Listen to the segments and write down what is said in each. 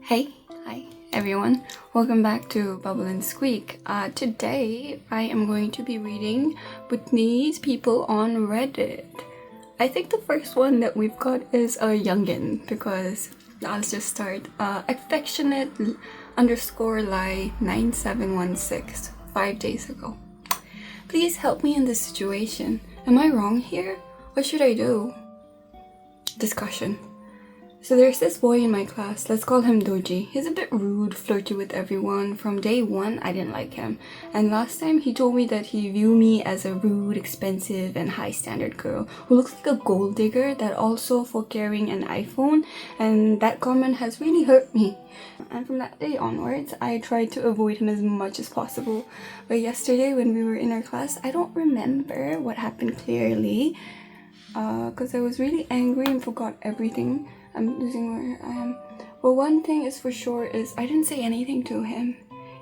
Hi everyone, welcome back to Bubble and Squeak. Today I am going to be reading Bhutanese people on Reddit. I think the first one that we've got is a youngin because let's just start. Affectionate underscore lie 9716 5 days ago. Please help me in this situation. Am I wrong here? What should I do? Discussion. So there's this boy in my class, let's call him Doji. He's a bit rude, flirty with everyone. From day one, I didn't like him. And last time, he told me that he viewed me as a rude, expensive, and high-standard girl who looks like a gold digger that also for carrying an iPhone. And that comment has really hurt me. And from that day onwards, I tried to avoid him as much as possible. But yesterday, when we were in our class, I don't remember what happened clearly. Because I was really angry and forgot everything. I'm losing where I am. But one thing is for sure is I didn't say anything to him.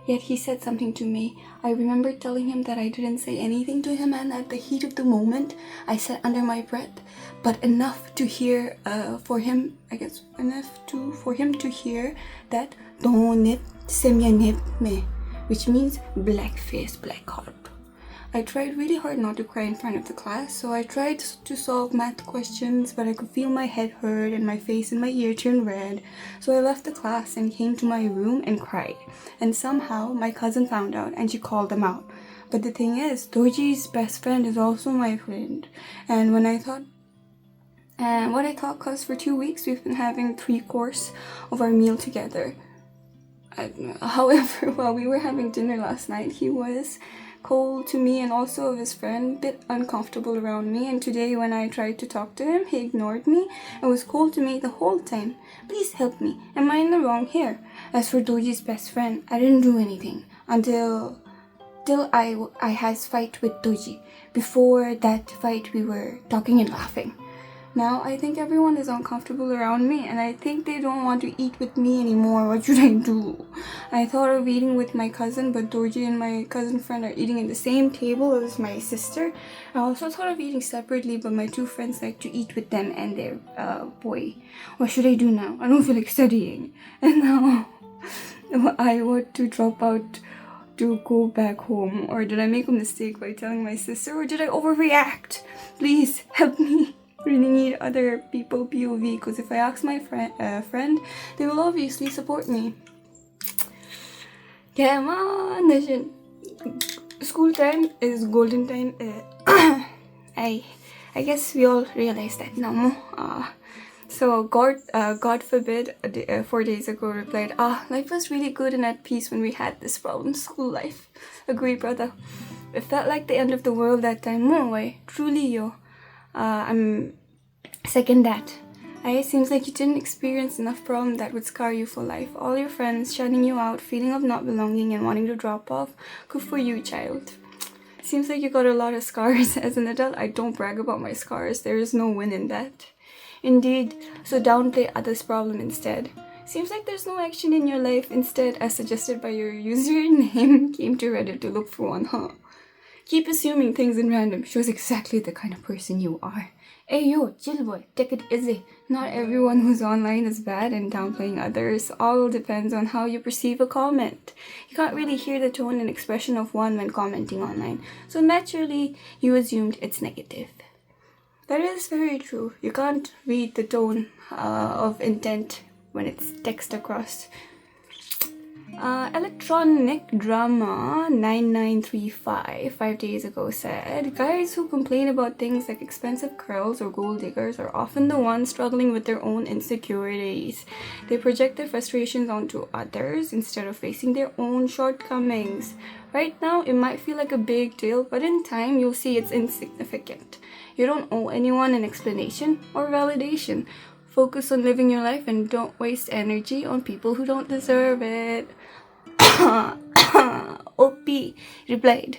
Yet he said something to me. I remember telling him that I didn't say anything to him, and at the heat of the moment, I said under my breath, but enough to hear for him to hear that "Don't nip semya nip me," which means black face, black heart. I tried really hard not to cry in front of the class, so I tried to solve math questions, but I could feel my head hurt and my face and my ear turn red. So I left the class and came to my room and cried. And somehow my cousin found out and she called them out. But the thing is, Doji's best friend is also my friend. And what I thought, cause for 2 weeks we've been having 3-course of our meal together. However, while we were having dinner last night, he was cold to me and also of his friend, bit uncomfortable around me, and today when I tried to talk to him, he ignored me and was cold to me the whole time. Please help me. Am I in the wrong here? As for Doji's best friend, I didn't do anything until I has fight with Doji. Before that fight, we were talking and laughing. Now, I think everyone is uncomfortable around me and I think they don't want to eat with me anymore. What should I do? I thought of eating with my cousin, but Dorji and my cousin friend are eating at the same table as my sister. I also thought of eating separately, but my 2 friends like to eat with them and their boy. What should I do now? I don't feel like studying. And now I want to drop out to go back home. Or did I make a mistake by telling my sister? Or did I overreact? Please help me. Really need other people POV, because if I ask my friend, they will obviously support me. Come on, school time is golden time. I guess we all realize that now. So God forbid, 4 days ago replied, life was really good and at peace when we had this problem, school life. Agree, brother. It felt like the end of the world that time. No way, truly, yo. I'm second that. It seems like you didn't experience enough problem that would scar you for life. All your friends shutting you out, feeling of not belonging and wanting to drop off. Good for you, child. Seems like you got a lot of scars. As an adult, I don't brag about my scars. There is no win in that. Indeed, so downplay others' problem instead. Seems like there's no action in your life. Instead, as suggested by your username, came to Reddit to look for one, huh? Keep assuming things in random shows exactly the kind of person you are. Hey yo, chill boy, take it easy. Not everyone who's online is bad and downplaying others. All depends on how you perceive a comment. You can't really hear the tone and expression of one when commenting online, so naturally you assumed it's negative. That is very true. You can't read the tone of intent when it's text across. Electronic Drama 9935 5 days ago said, guys who complain about things like expensive curls or gold diggers are often the ones struggling with their own insecurities. They project their frustrations onto others instead of facing their own shortcomings. Right now, it might feel like a big deal, but in time, you'll see it's insignificant. You don't owe anyone an explanation or validation. Focus on living your life and don't waste energy on people who don't deserve it. OP replied,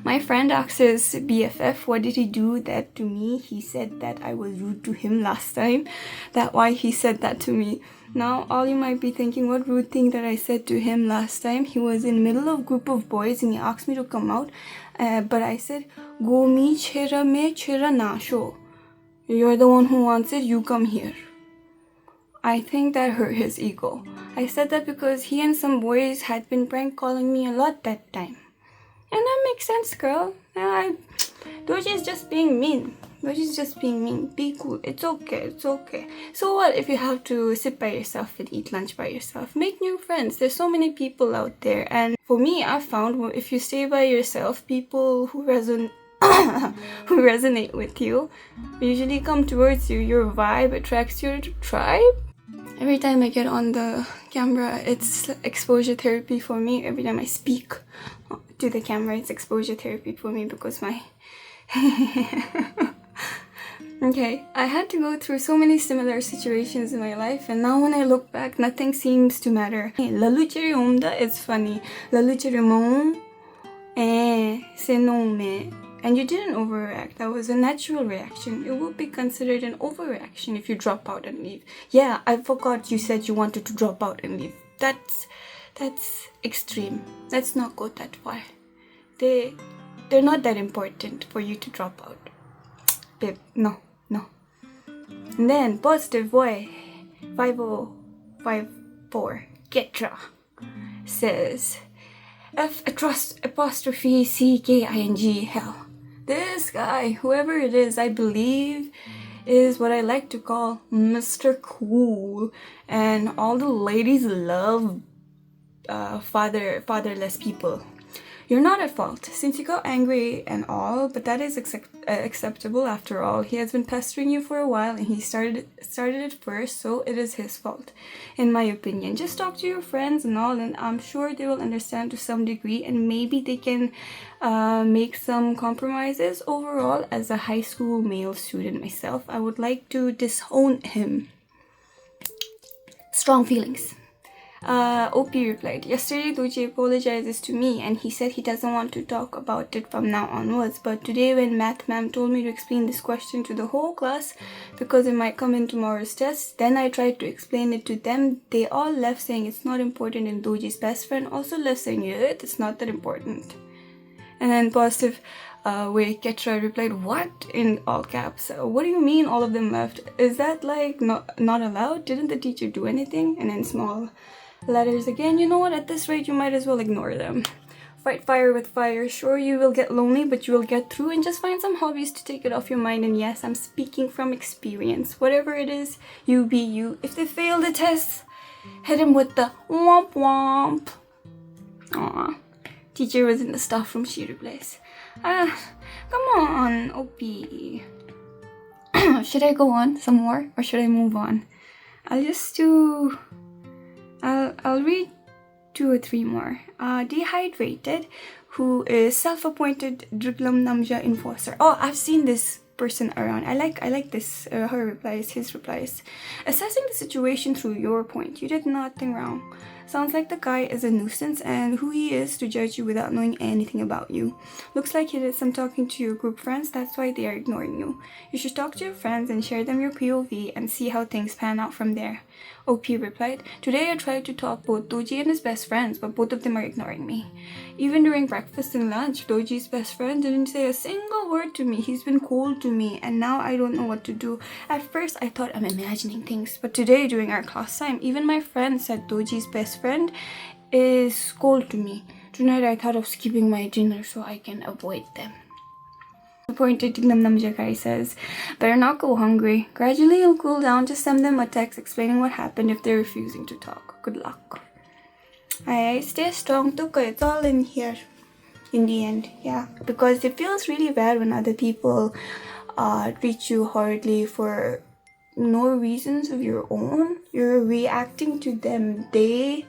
my friend asked his BFF, what did he do that to me? He said that I was rude to him last time. That's why he said that to me. Now, all you might be thinking, what rude thing that I said to him last time? He was in the middle of a group of boys and he asked me to come out. But I said, go me chera me chera na sho. You're the one who wants it, you come here. I think that hurt his ego. I said that because he and some boys had been prank calling me a lot that time. And that makes sense, girl. Doji is just being mean. Doji's just being mean. Be cool. It's okay. It's okay. So what if you have to sit by yourself and eat lunch by yourself? Make new friends. There's so many people out there. And for me, I found if you stay by yourself, people who who resonate with you usually come towards you. Your vibe attracts your tribe. Every time I get on the camera, it's exposure therapy for me. Every time I speak to the camera, it's exposure therapy for me because my... Okay, I had to go through so many similar situations in my life, and now when I look back, nothing seems to matter. Lalucheri omda is funny. Lalucheri mom, senome. And you didn't overreact. That was a natural reaction. It would be considered an overreaction if you drop out and leave. Yeah, I forgot you said you wanted to drop out and leave. That's extreme. Let's not go that far. They're not that important for you to drop out. Babe, no. And then positive boy 5054 Getra says F''CKING hell. This guy, whoever it is, I believe is what I like to call Mr. Cool, and all the ladies love fatherless people. You're not at fault, since you got angry and all, but that is acceptable after all. He has been pestering you for a while and he started it first, so it is his fault, in my opinion. Just talk to your friends and all, and I'm sure they will understand to some degree, and maybe they can make some compromises. Overall, as a high school male student myself, I would like to disown him. Strong feelings. OP replied, yesterday Doji apologizes to me and he said he doesn't want to talk about it from now onwards, but today when math ma'am told me to explain this question to the whole class because it might come in tomorrow's test, then I tried to explain it to them. They all left saying it's not important, and Doji's best friend also left saying it's not that important. And then positive way Ketra replied, what? In all caps. What do you mean all of them left? Is that like not allowed? Didn't the teacher do anything? And then small letters again. You know what? At this rate, you might as well ignore them. Fight fire with fire. Sure, you will get lonely, but you will get through, and just find some hobbies to take it off your mind. And yes, I'm speaking from experience. Whatever it is, you be you. If they fail the test, hit him with the womp womp. Aww. Teacher was in the staff room, she replies. Come on, OP. Should I go on some more or should I move on? I'll read 2 or 3 more. Dehydrated, who is self-appointed Dribblam Namja enforcer. Oh, I've seen this person around. I like this, her replies, his replies. Assessing the situation through your point. You did nothing wrong. Sounds like the guy is a nuisance, and who he is to judge you without knowing anything about you. Looks like he did some talking to your group friends, that's why they are ignoring you. You should talk to your friends and share them your POV and see how things pan out from there. OP replied, today I tried to talk both Doji and his best friends, but both of them are ignoring me. Even during breakfast and lunch, Doji's best friend didn't say a single word to me. He's been cold to me, and now I don't know what to do. At first, I thought I'm imagining things, but today during our class time, even my friend said Doji's best friend is cold to me. Tonight, I thought of skipping my dinner so I can avoid them. Appointed Namjakai says, better not go hungry. Gradually you'll cool down. Just send them a text explaining what happened if they're refusing to talk. Good luck. I stay strong, Tuka. It's all in here in the end. Yeah, because it feels really bad when other people treat you horridly for no reasons of your own. You're reacting to them. They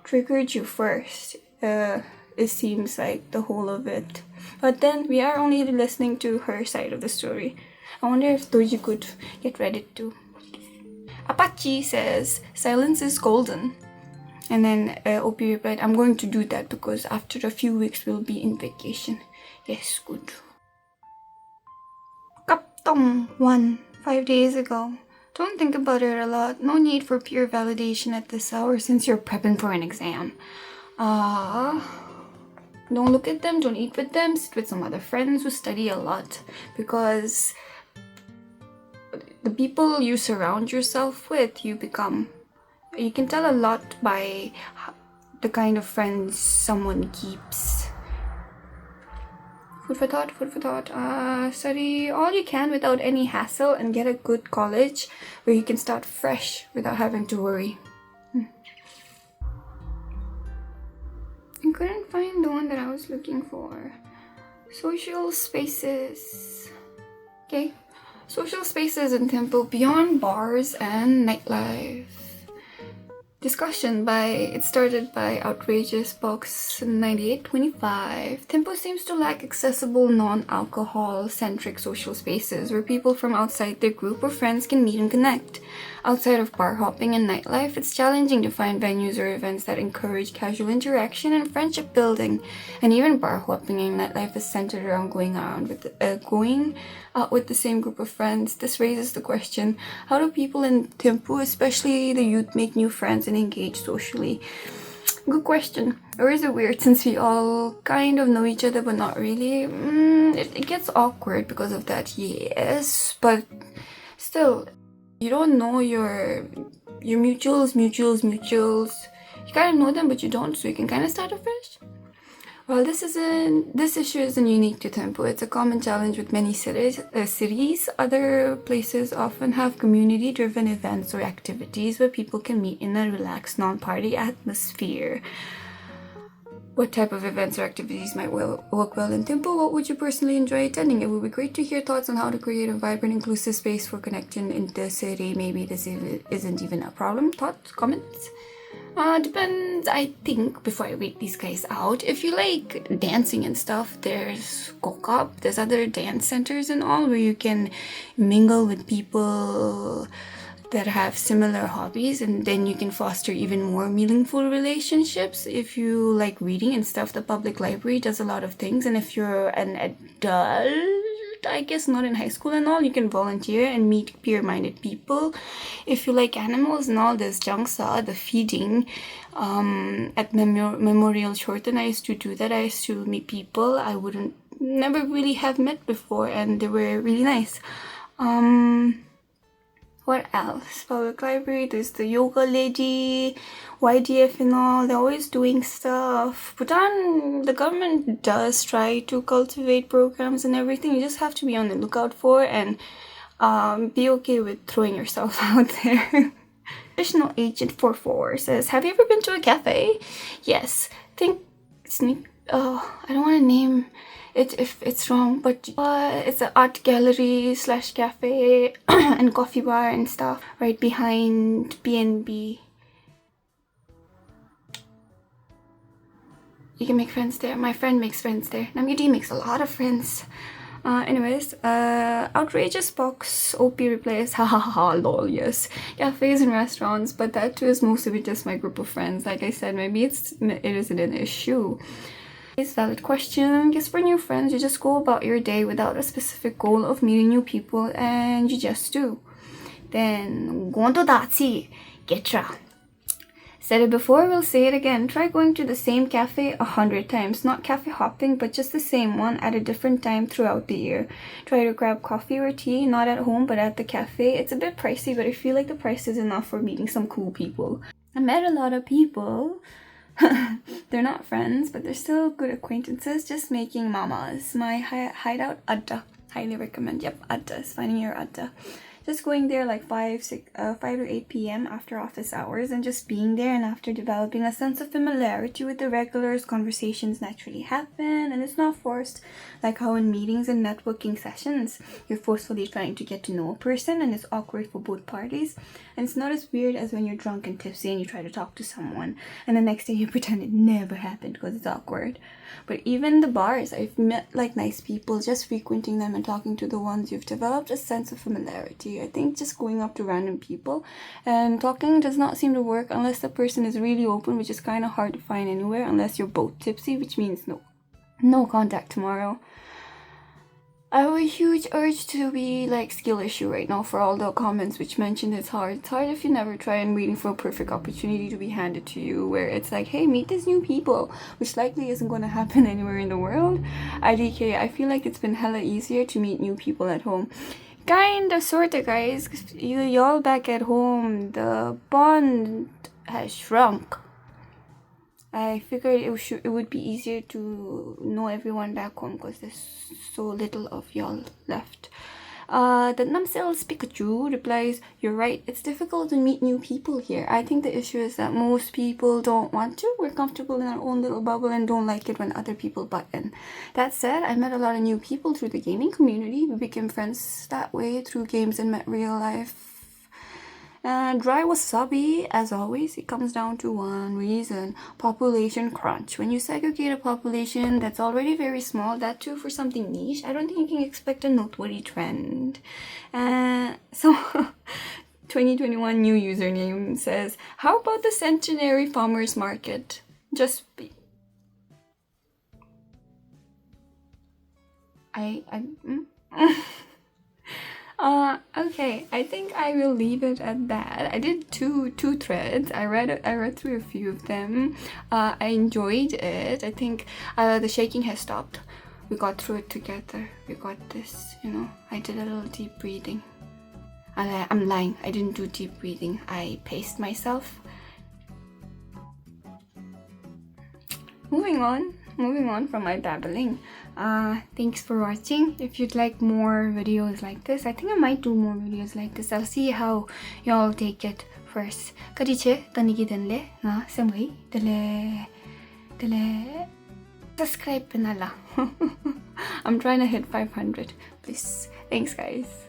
triggered you first. It seems like the whole of it. But then we are only listening to her side of the story. I wonder if Doji could get Reddit too. Apache says, silence is golden. And then OP replied, I'm going to do that because after a few weeks we'll be in vacation. Yes, good. Kaptong 1, 5 days ago. Don't think about it a lot. No need for pure validation at this hour since you're prepping for an exam. Don't look at them, don't eat with them, sit with some other friends who study a lot, because the people you surround yourself with, you become. You can tell a lot by the kind of friends someone keeps. Food for thought, food for thought. Study all you can without any hassle and get a good college where you can start fresh without having to worry. I couldn't find the one that I was looking for. Social spaces. Okay. Social spaces in Thimphu beyond bars and nightlife. Discussion it started by Outrageous Box 9825. Thimphu seems to lack accessible non-alcohol centric social spaces where people from outside their group or friends can meet and connect. Outside of bar hopping and nightlife, it's challenging to find venues or events that encourage casual interaction and friendship building. And even bar hopping and nightlife is centered around going out with the same group of friends. This raises the question, how do people in Thimphu, especially the youth, make new friends and engage socially? Good question. Or is it weird since we all kind of know each other but not really? It gets awkward because of that, yes. But still, you don't know your mutuals. You kind of know them but you don't, so you can kind of start afresh. Well, this issue isn't unique to Thimphu. It's a common challenge with many cities. Other places often have community-driven events or activities where people can meet in a relaxed, non-party atmosphere. What type of events or activities might work well in Thimphu? What would you personally enjoy attending? It would be great to hear thoughts on how to create a vibrant, inclusive space for connection in the city. Maybe this isn't even a problem. Thoughts? Comments? Depends, I think, before I read these guys out. If you like dancing and stuff, there's Kokap, there's other dance centers and all where you can mingle with people that have similar hobbies, and then you can foster even more meaningful relationships. If you like reading and stuff, the public library does a lot of things, and if you're an adult, I guess not in high school and all, you can volunteer and meet peer-minded people. If you like animals and all, there's Jangsa, the feeding at Memorial Shorten. I used to do that. I used to meet people I never really have met before, and they were really nice. What else? Public library, there's the yoga lady, YDF and all, they're always doing stuff. Bhutan, the government does try to cultivate programs and everything. You just have to be on the lookout for and be okay with throwing yourself out there. Additional Agent 44 says, have you ever been to a cafe? Yes. I don't want to name it if it's wrong, but it's an art gallery / cafe and coffee bar and stuff right behind BNB. You can make friends there. My friend makes friends there. Namgyudi makes a lot of friends. Outrageous Box OP replies, ha lol, yes. Cafes and restaurants, but that too is mostly with just my group of friends. Like I said, maybe it isn't an issue. Valid question. Guess for new friends, you just go about your day without a specific goal of meeting new people, and you just do. Then, Gondo Datsi, Getra. Said it before, we'll say it again. Try going to the same cafe 100 times. Not cafe hopping, but just the same one at a different time throughout the year. Try to grab coffee or tea, not at home, but at the cafe. It's a bit pricey, but I feel like the price is enough for meeting some cool people. I met a lot of people. They're not friends, but they're still good acquaintances, just making mamas. My hideout, Adda. Highly recommend. Yep, Adda is finding your Adda. Just going there like 5 to 8 p.m. after office hours and just being there, and after developing a sense of familiarity with the regulars, conversations naturally happen and it's not forced, like how in meetings and networking sessions you're forcefully trying to get to know a person and it's awkward for both parties, and it's not as weird as when you're drunk and tipsy and you try to talk to someone and the next day you pretend it never happened because it's awkward. But even the bars, I've met like nice people, just frequenting them and talking to the ones, you've developed a sense of familiarity. I think just going up to random people and talking does not seem to work unless the person is really open, which is kind of hard to find anywhere unless you're both tipsy, which means no contact tomorrow. I have a huge urge to be like skill issue right now for all the comments which mentioned it's hard. It's hard if you never try and waiting for a perfect opportunity to be handed to you where it's like, hey, meet these new people, which likely isn't going to happen anywhere in the world. IDK, I feel like it's been hella easier to meet new people at home. Kinda, sorta, guys. 'Cause y'all back at home, the bond has shrunk. I figured it would be easier to know everyone back home because there's so little of y'all left. The Numsel's Pikachu replies, "You're right, it's difficult to meet new people here. I think the issue is that most people don't want to. We're comfortable in our own little bubble and don't like it when other people butt in. That said, I met a lot of new people through the gaming community. We became friends that way through games and met real life. Dry wasabi, as always, it comes down to one reason: population crunch. When you segregate a population that's already very small, that too for something niche, I don't think you can expect a noteworthy trend." So 2021 new username says, "How about the Centenary Farmers Market? Just be..." Okay, I think I will leave it at that. I did two threads. I read through a few of them. I enjoyed it. I think the shaking has stopped. We got through it together. We got this, you know. I did a little deep breathing. I'm lying. I didn't do deep breathing. I paced myself. Moving on from my babbling. Thanks for watching. If you'd like more videos like this, I think I might do more videos like this. I'll see how y'all take it first. Kadiche tanigi denle na semui dele subscribe pinala. I'm trying to hit 500. Please. Thanks, guys.